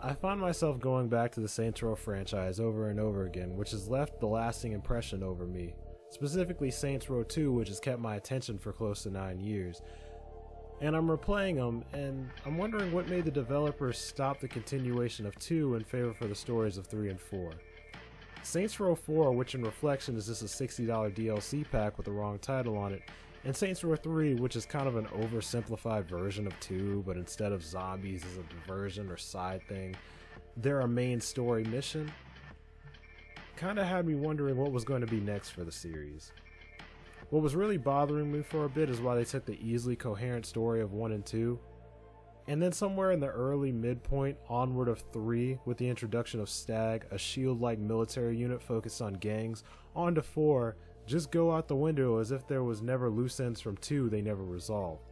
I find myself going back to the Saints Row franchise over and over again, which has left the lasting impression over me. Specifically Saints Row 2, which has kept my attention for close to 9 years. And I'm replaying them, and I'm wondering what made the developers stop the continuation of 2 in favor for the stories of 3 and 4. Saints Row 4, which in reflection is just a $60 DLC pack with the wrong title on it, and Saints Row 3, which is kind of an oversimplified version of 2, but instead of zombies is a diversion or side thing, they're a main story mission, kinda had me wondering what was going to be next for the series. What was really bothering me for a bit is why they took the easily coherent story of 1 and 2, and then somewhere in the early midpoint onward of 3, with the introduction of Stag, a SHIELD-like military unit focused on gangs, on to 4, just go out the window as if there was never loose ends from 2 they never resolved.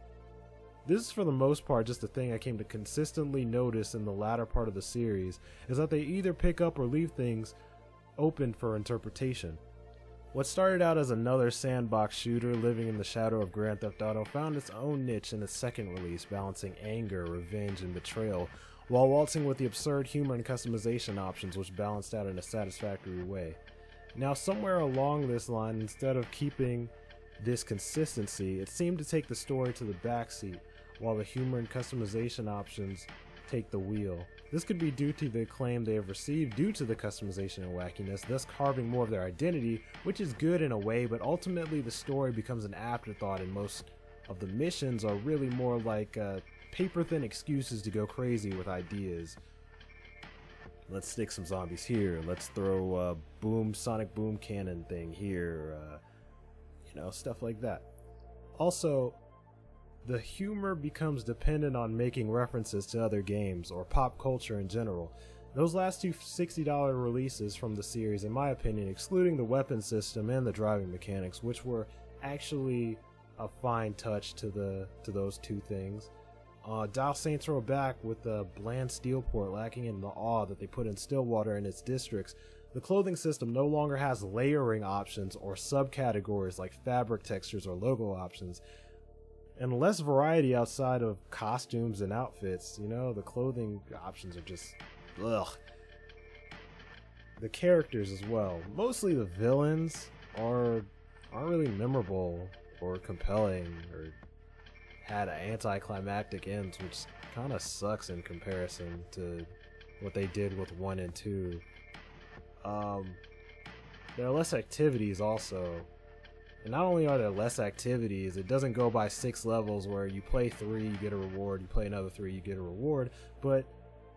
This is for the most part just a thing I came to consistently notice in the latter part of the series, is that they either pick up or leave things open for interpretation. What started out as another sandbox shooter living in the shadow of Grand Theft Auto found its own niche in its second release, balancing anger, revenge, and betrayal, while waltzing with the absurd humor and customization options which balanced out in a satisfactory way. Now somewhere along this line, instead of keeping this consistency, it seemed to take the story to the backseat, while the humor and customization options take the wheel. This could be due to the acclaim they have received due to the customization and wackiness, thus carving more of their identity, which is good in a way, but ultimately the story becomes an afterthought and most of the missions are really more like paper-thin excuses to go crazy with ideas. Let's stick some zombies here, let's throw a sonic boom cannon thing here, stuff like that. Also, the humor becomes dependent on making references to other games or pop culture in general. Those last two $60 releases from the series, in my opinion, excluding the weapon system and the driving mechanics, which were actually a fine touch to those two things. Dial Saints Row back with the bland steel port lacking in the awe that they put in Stillwater and its districts. The clothing system no longer has layering options or subcategories like fabric textures or logo options. And less variety outside of costumes and outfits, the clothing options are just, ugh. The characters as well. Mostly the villains aren't really memorable or compelling or had anticlimactic ends, which kind of sucks in comparison to what they did with 1 and 2. There are less activities also. And not only are there less activities, it doesn't go by 6 levels where you play 3, you get a reward, you play another 3, you get a reward, but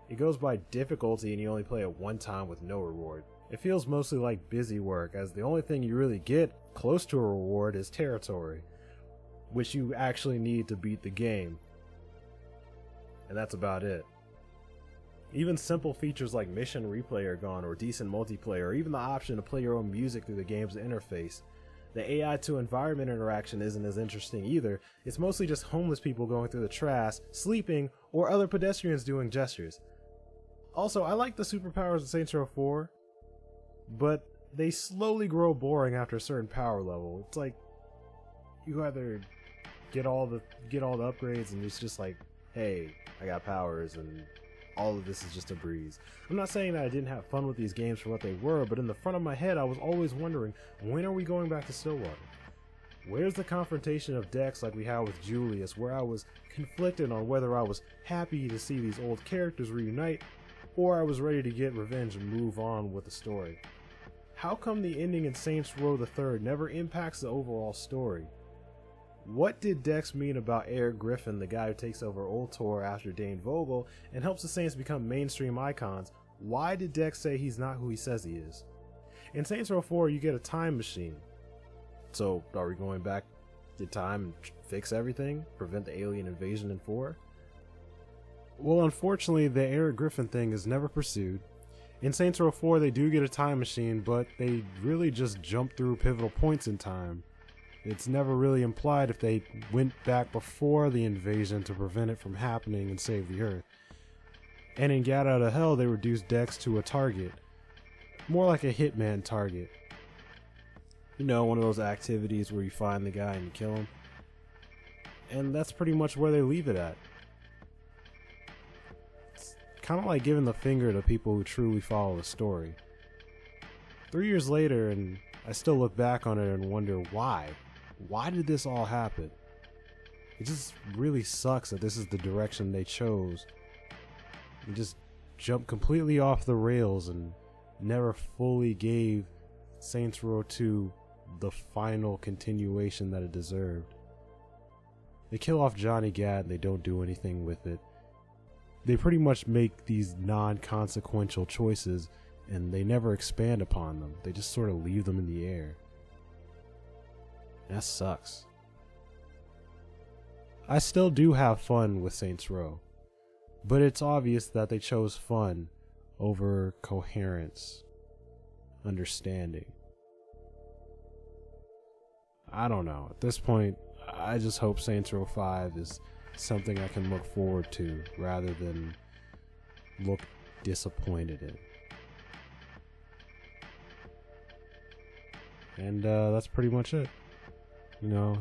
it goes by difficulty and you only play it one time with no reward. It feels mostly like busy work, as the only thing you really get close to a reward is territory, which you actually need to beat the game. And that's about it. Even simple features like mission replay are gone, or decent multiplayer, or even the option to play your own music through the game's interface. The AI to environment interaction isn't as interesting either. It's mostly just homeless people going through the trash, sleeping, or other pedestrians doing gestures. Also, I like the superpowers in Saints Row 4, but they slowly grow boring after a certain power level. It's like you either get all the upgrades and it's just like, hey, I got powers and all of this is just a breeze. I'm not saying that I didn't have fun with these games for what they were, but in the front of my head I was always wondering, when are we going back to Stillwater? Where's the confrontation of Dex like we had with Julius, where I was conflicted on whether I was happy to see these old characters reunite, or I was ready to get revenge and move on with the story? How come the ending in Saints Row the Third never impacts the overall story? What did Dex mean about Eric Griffin, the guy who takes over Ultor after Dane Vogel and helps the Saints become mainstream icons? Why did Dex say he's not who he says he is? In Saints Row 4, you get a time machine. So, are we going back to time and fix everything? Prevent the alien invasion in 4? Well, unfortunately, the Eric Griffin thing is never pursued. In Saints Row 4, they do get a time machine, but they really just jump through pivotal points in time. It's never really implied if they went back before the invasion to prevent it from happening and save the Earth. And in Get Out of Hell, they reduced Dex to a target. More like a hitman target. One of those activities where you find the guy and you kill him. And that's pretty much where they leave it at. It's kind of like giving the finger to people who truly follow the story. 3 years later, and I still look back on it and wonder why. Why did this all happen? It just really sucks that this is the direction they chose. They just jumped completely off the rails and never fully gave Saints Row 2 the final continuation that it deserved. They kill off Johnny Gat and they don't do anything with it. They pretty much make these non-consequential choices and they never expand upon them. They just sort of leave them in the air. That sucks. I still do have fun with Saints Row, but it's obvious that they chose fun over coherence, understanding. I don't know. At this point, I just hope Saints Row 5 is something I can look forward to rather than look disappointed in. And that's pretty much it. You know,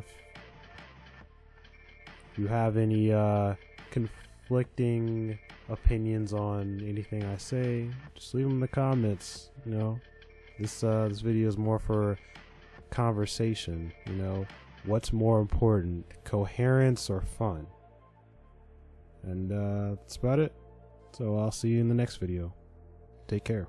if you have any conflicting opinions on anything I say, just leave them in the comments. You know, this video is more for conversation. You know, what's more important, coherence or fun? And that's about it. So I'll see you in the next video. Take care.